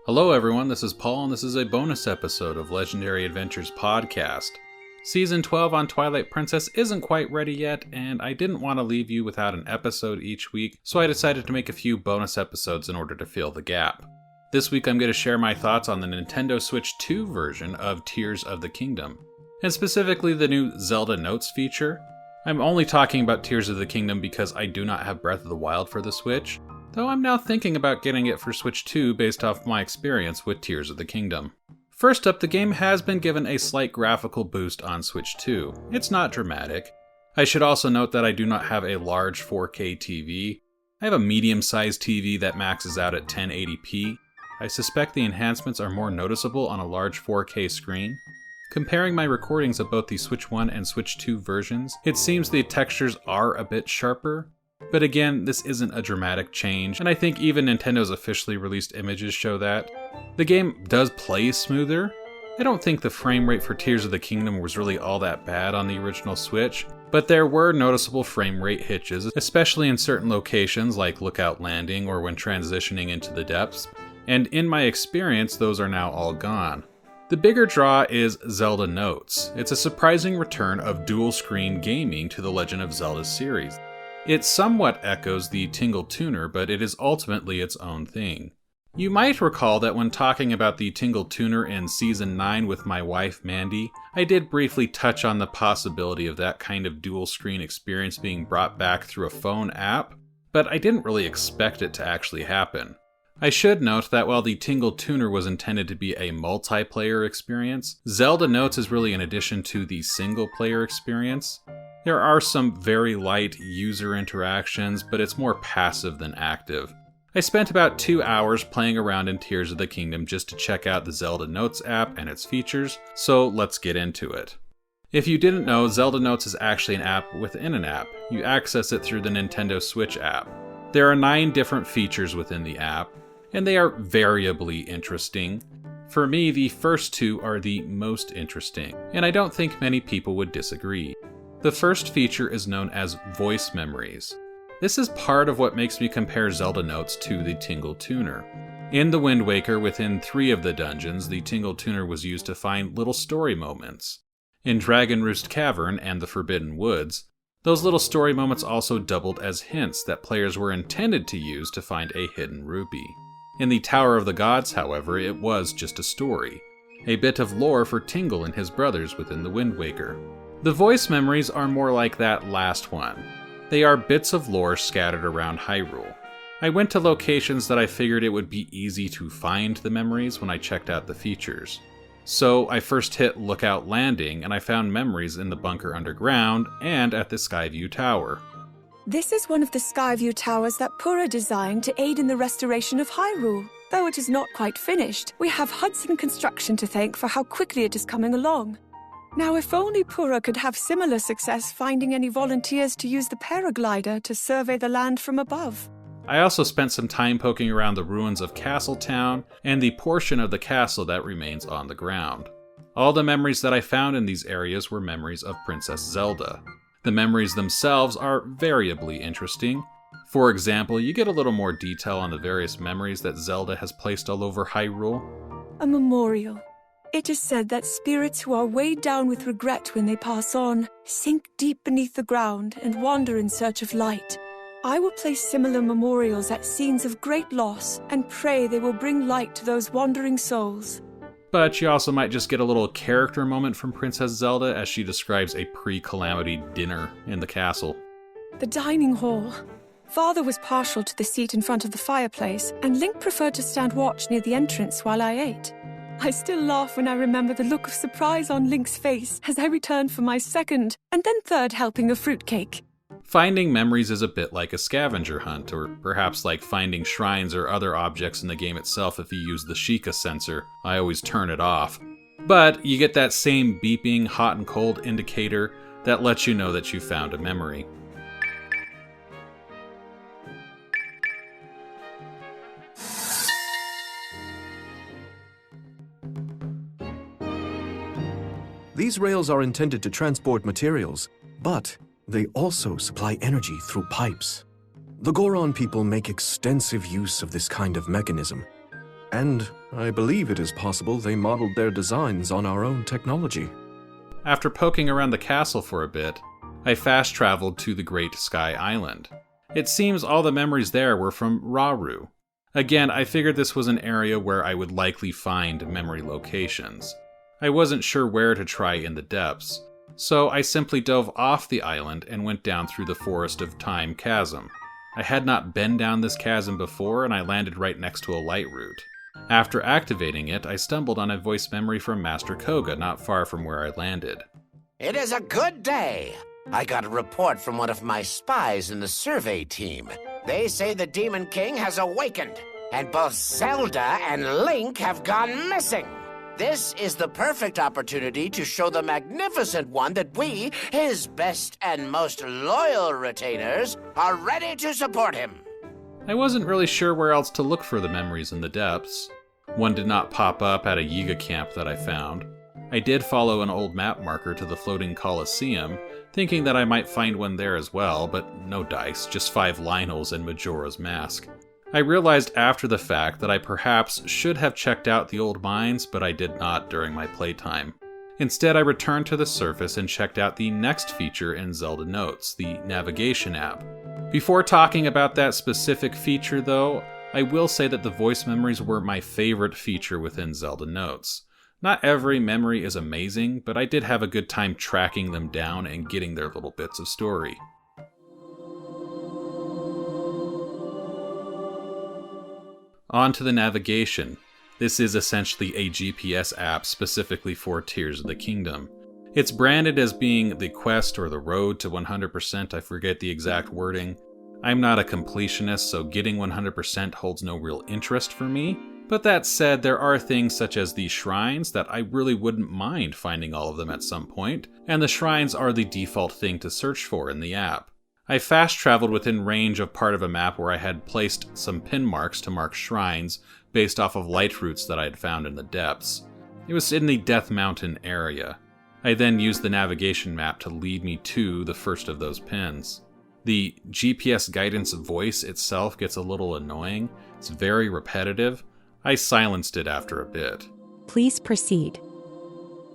Hello everyone, this is Paul and this is a bonus episode of Legendary Adventures Podcast. Season 12 on Twilight Princess isn't quite ready yet, and I didn't want to leave you without an episode each week, so I decided to make a few bonus episodes in order to fill the gap. This week I'm going to share my thoughts on the Nintendo Switch 2 version of Tears of the Kingdom, and specifically the new Zelda Notes feature. I'm only talking about Tears of the Kingdom because I do not have Breath of the Wild for the Switch, though I'm now thinking about getting it for Switch 2 based off my experience with Tears of the Kingdom. First up, the game has been given a slight graphical boost on Switch 2. It's not dramatic. I should also note that I do not have a large 4K TV. I have a medium-sized TV that maxes out at 1080p. I suspect the enhancements are more noticeable on a large 4K screen. Comparing my recordings of both the Switch 1 and Switch 2 versions, it seems the textures are a bit sharper. But again, this isn't a dramatic change, and I think even Nintendo's officially released images show that. The game does play smoother. I don't think the frame rate for Tears of the Kingdom was really all that bad on the original Switch, but there were noticeable frame rate hitches, especially in certain locations like Lookout Landing or when transitioning into the depths, and in my experience, those are now all gone. The bigger draw is Zelda Notes. It's a surprising return of dual-screen gaming to the Legend of Zelda series. It somewhat echoes the Tingle Tuner, but it is ultimately its own thing. You might recall that when talking about the Tingle Tuner in Season 9 with my wife Mandy, I did briefly touch on the possibility of that kind of dual-screen experience being brought back through a phone app, but I didn't really expect it to actually happen. I should note that while the Tingle Tuner was intended to be a multiplayer experience, Zelda Notes is really an addition to the single-player experience. There are some very light user interactions, but it's more passive than active. I spent about 2 hours playing around in Tears of the Kingdom just to check out the Zelda Notes app and its features, so let's get into it. If you didn't know, Zelda Notes is actually an app within an app. You access it through the Nintendo Switch app. There are 9 different features within the app, and they are variably interesting. For me, the first 2 are the most interesting, and I don't think many people would disagree. The first feature is known as Voice Memories. This is part of what makes me compare Zelda Notes to the Tingle Tuner. In the Wind Waker, within 3 of the dungeons, the Tingle Tuner was used to find little story moments. In Dragon Roost Cavern and the Forbidden Woods, those little story moments also doubled as hints that players were intended to use to find a hidden rupee. In the Tower of the Gods, however, it was just a story, a bit of lore for Tingle and his brothers within the Wind Waker. The voice memories are more like that last one. They are bits of lore scattered around Hyrule. I went to locations that I figured it would be easy to find the memories when I checked out the features. So I first hit Lookout Landing and I found memories in the bunker underground and at the Skyview Tower. This is one of the Skyview Towers that Purah designed to aid in the restoration of Hyrule. Though it is not quite finished, we have Hudson Construction to thank for how quickly it is coming along. Now, if only Purah could have similar success finding any volunteers to use the paraglider to survey the land from above. I also spent some time poking around the ruins of Castletown and the portion of the castle that remains on the ground. All the memories that I found in these areas were memories of Princess Zelda. The memories themselves are variably interesting. For example, you get a little more detail on the various memories that Zelda has placed all over Hyrule. A memorial. It is said that spirits who are weighed down with regret when they pass on sink deep beneath the ground and wander in search of light. I will place similar memorials at scenes of great loss and pray they will bring light to those wandering souls. But you also might just get a little character moment from Princess Zelda as she describes a pre-calamity dinner in the castle. The dining hall. Father was partial to the seat in front of the fireplace, and Link preferred to stand watch near the entrance while I ate. I still laugh when I remember the look of surprise on Link's face as I returned for my second and then third helping of fruitcake. Finding memories is a bit like a scavenger hunt, or perhaps like finding shrines or other objects in the game itself if you use the Sheikah sensor. I always turn it off. But you get that same beeping hot and cold indicator that lets you know that you found a memory. These rails are intended to transport materials, but they also supply energy through pipes. The Goron people make extensive use of this kind of mechanism. And I believe it is possible they modeled their designs on our own technology. After poking around the castle for a bit, I fast-traveled to the Great Sky Island. It seems all the memories there were from Rauru. Again, I figured this was an area where I would likely find memory locations. I wasn't sure where to try in the depths, so I simply dove off the island and went down through the Forest of Time chasm. I had not been down this chasm before, and I landed right next to a light route. After activating it, I stumbled on a voice memory from Master Koga not far from where I landed. It is a good day. I got a report from one of my spies in the survey team. They say the Demon King has awakened, and both Zelda and Link have gone missing. This is the perfect opportunity to show the Magnificent One that we, his best and most loyal retainers, are ready to support him. I wasn't really sure where else to look for the memories in the depths. One did not pop up at a Yiga camp that I found. I did follow an old map marker to the floating Colosseum, thinking that I might find one there as well, but no dice, just 5 Lionels and Majora's Mask. I realized after the fact that I perhaps should have checked out the old mines, but I did not during my playtime. Instead, I returned to the surface and checked out the next feature in Zelda Notes, the navigation app. Before talking about that specific feature, though, I will say that the voice memories were my favorite feature within Zelda Notes. Not every memory is amazing, but I did have a good time tracking them down and getting their little bits of story. On to the navigation. This is essentially a GPS app specifically for Tears of the Kingdom. It's branded as being the quest or the road to 100%, I forget the exact wording. I'm not a completionist, so getting 100% holds no real interest for me. But that said, there are things such as the shrines that I really wouldn't mind finding all of them at some point, and the shrines are the default thing to search for in the app. I fast-traveled within range of part of a map where I had placed some pin marks to mark shrines based off of light routes that I had found in the depths. It was in the Death Mountain area. I then used the navigation map to lead me to the first of those pins. The GPS guidance voice itself gets a little annoying. It's very repetitive. I silenced it after a bit. Please proceed.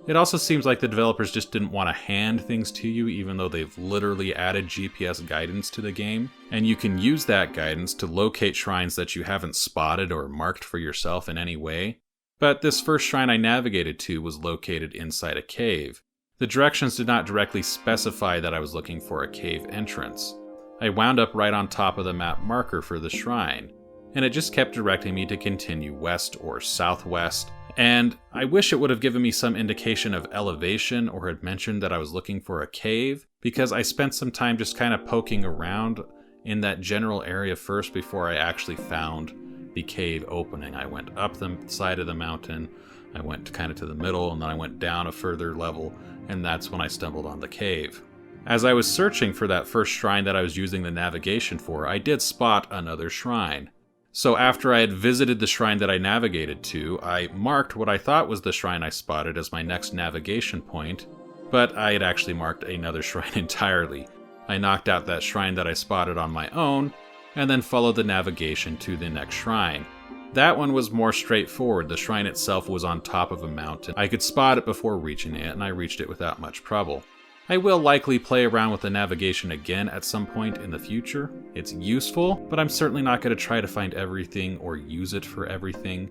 It also seems like the developers just didn't want to hand things to you, even though they've literally added GPS guidance to the game. And you can use that guidance to locate shrines that you haven't spotted or marked for yourself in any way. But this first shrine I navigated to was located inside a cave. The directions did not directly specify that I was looking for a cave entrance. I wound up right on top of the map marker for the shrine, and it just kept directing me to continue west or southwest. And I wish it would have given me some indication of elevation or had mentioned that I was looking for a cave, because I spent some time just kind of poking around in that general area first before I actually found the cave opening. I went up the side of the mountain, I went kind of to the middle, and then I went down a further level, and that's when I stumbled on the cave. As I was searching for that first shrine that I was using the navigation for, I did spot another shrine. So after I had visited the shrine that I navigated to, I marked what I thought was the shrine I spotted as my next navigation point, but I had actually marked another shrine entirely. I knocked out that shrine that I spotted on my own, and then followed the navigation to the next shrine. That one was more straightforward. The shrine itself was on top of a mountain. I could spot it before reaching it, and I reached it without much trouble. I will likely play around with the navigation again at some point in the future. It's useful, but I'm certainly not going to try to find everything or use it for everything.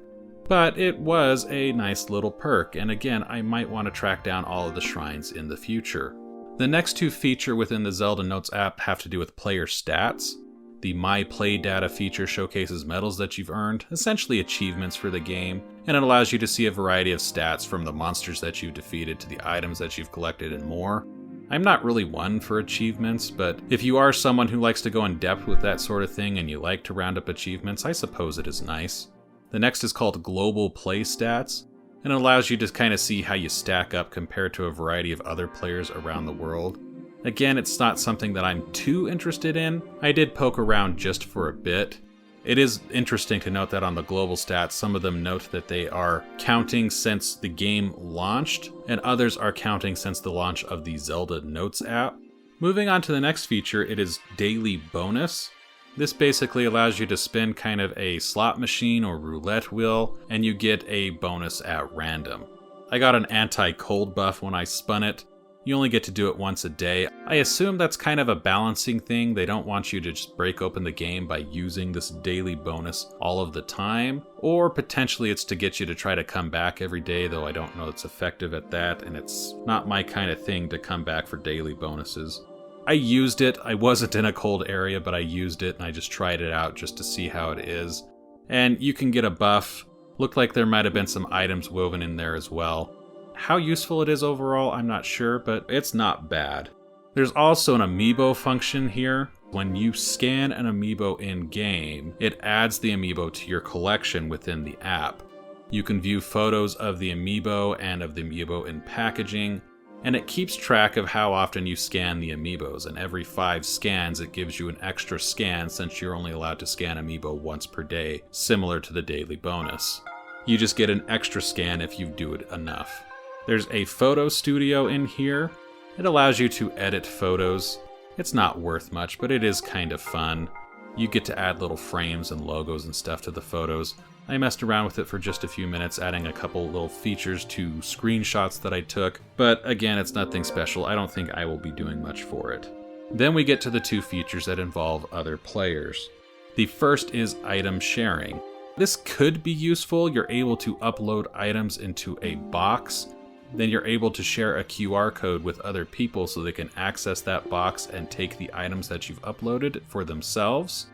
But it was a nice little perk, and again, I might want to track down all of the shrines in the future. The next two features within the Zelda Notes app have to do with player stats. The My Play Data feature showcases medals that you've earned, essentially achievements for the game, and it allows you to see a variety of stats from the monsters that you've defeated to the items that you've collected and more. I'm not really one for achievements, but if you are someone who likes to go in depth with that sort of thing and you like to round up achievements, I suppose it is nice. The next is called Global Play Stats, and it allows you to kind of see how you stack up compared to a variety of other players around the world. Again, it's not something that I'm too interested in. I did poke around just for a bit. It is interesting to note that on the global stats, some of them note that they are counting since the game launched, and others are counting since the launch of the Zelda Notes app. Moving on to the next feature, it is Daily Bonus. This basically allows you to spin kind of a slot machine or roulette wheel, and you get a bonus at random. I got an anti-cold buff when I spun it. You only get to do it once a day. I assume that's kind of a balancing thing. They don't want you to just break open the game by using this daily bonus all of the time. Or potentially it's to get you to try to come back every day, though I don't know it's effective at that, and it's not my kind of thing to come back for daily bonuses. I used it. I wasn't in a cold area, but I used it, and I just tried it out just to see how it is. And you can get a buff. Looked like there might have been some items woven in there as well. How useful it is overall, I'm not sure, but it's not bad. There's also an amiibo function here. When you scan an amiibo in-game, it adds the amiibo to your collection within the app. You can view photos of the amiibo and of the amiibo in packaging, and it keeps track of how often you scan the amiibos, and every 5 scans it gives you an extra scan since you're only allowed to scan amiibo once per day, similar to the daily bonus. You just get an extra scan if you do it enough. There's a photo studio in here. It allows you to edit photos. It's not worth much, but it is kind of fun. You get to add little frames and logos and stuff to the photos. I messed around with it for just a few minutes, adding a couple little features to screenshots that I took, but again, it's nothing special. I don't think I will be doing much for it. Then we get to the 2 features that involve other players. The first is item sharing. This could be useful. You're able to upload items into a box. Then you're able to share a QR code with other people so they can access that box and take the items that you've uploaded for themselves.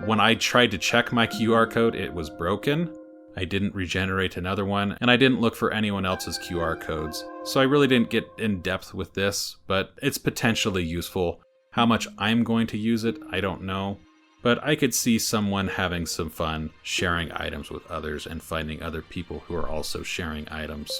When I tried to check my QR code, it was broken. I didn't regenerate another one, and I didn't look for anyone else's QR codes. So I really didn't get in depth with this, but it's potentially useful. How much I'm going to use it, I don't know. But I could see someone having some fun sharing items with others and finding other people who are also sharing items.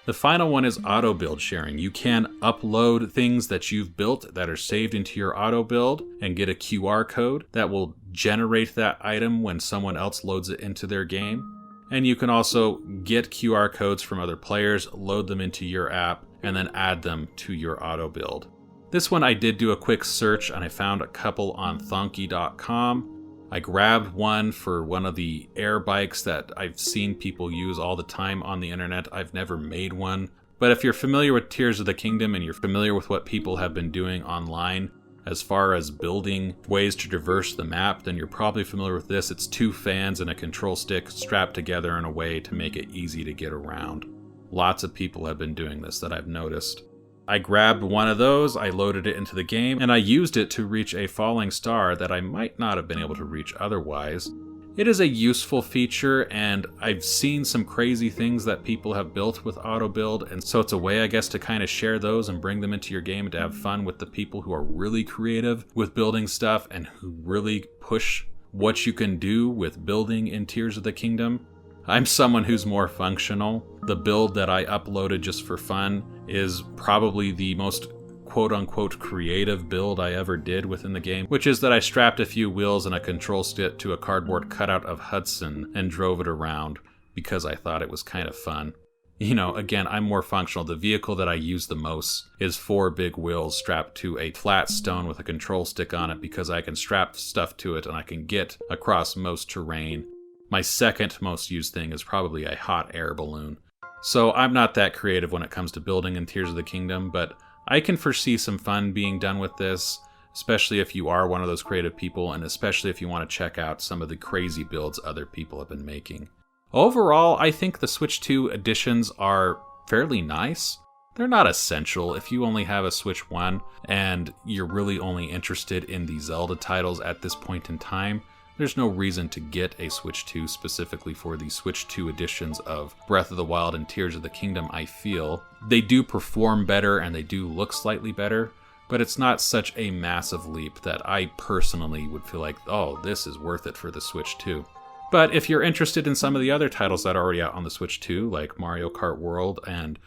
The final one is auto build sharing. You can upload things that you've built that are saved into your auto build and get a QR code that will generate that item when someone else loads it into their game. And you can also get QR codes from other players, load them into your app, and then add them to your auto build. This one I did do a quick search and I found a couple on Thonky.com. I grabbed one for one of the air bikes that I've seen people use all the time on the internet. I've never made one. But if you're familiar with Tears of the Kingdom and you're familiar with what people have been doing online as far as building ways to traverse the map, then you're probably familiar with this. It's 2 fans and a control stick strapped together in a way to make it easy to get around. Lots of people have been doing this that I've noticed. I grabbed one of those, I loaded it into the game, and I used it to reach a falling star that I might not have been able to reach otherwise. It is a useful feature, and I've seen some crazy things that people have built with auto build, and so it's a way, I guess, to kind of share those and bring them into your game and to have fun with the people who are really creative with building stuff and who really push what you can do with building in Tears of the Kingdom. I'm someone who's more functional. The build that I uploaded just for fun is probably the most quote-unquote creative build I ever did within the game, which is that I strapped a few wheels and a control stick to a cardboard cutout of Hudson and drove it around because I thought it was kind of fun. You know, again, I'm more functional. The vehicle that I use the most is 4 big wheels strapped to a flat stone with a control stick on it because I can strap stuff to it and I can get across most terrain. My second most used thing is probably a hot air balloon. So I'm not that creative when it comes to building in Tears of the Kingdom, but I can foresee some fun being done with this, especially if you are one of those creative people, and especially if you want to check out some of the crazy builds other people have been making. Overall, I think the Switch 2 editions are fairly nice. They're not essential if you only have a Switch 1 and you're really only interested in the Zelda titles at this point in time. There's no reason to get a Switch 2 specifically for the Switch 2 editions of Breath of the Wild and Tears of the Kingdom, I feel. They do perform better and they do look slightly better, but it's not such a massive leap that I personally would feel like, oh, this is worth it for the Switch 2. But if you're interested in some of the other titles that are already out on the Switch 2, like Mario Kart World and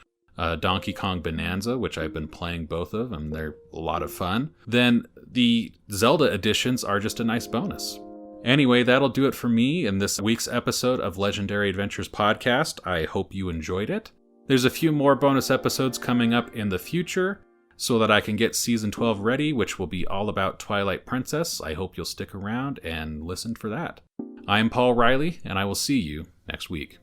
Donkey Kong Bonanza, which I've been playing both of, and they're a lot of fun, then the Zelda editions are just a nice bonus. Anyway, that'll do it for me in this week's episode of Legendary Adventures Podcast. I hope you enjoyed it. There's a few more bonus episodes coming up in the future, so that I can get Season 12 ready, which will be all about Twilight Princess. I hope you'll stick around and listen for that. I'm Paul Riley, and I will see you next week.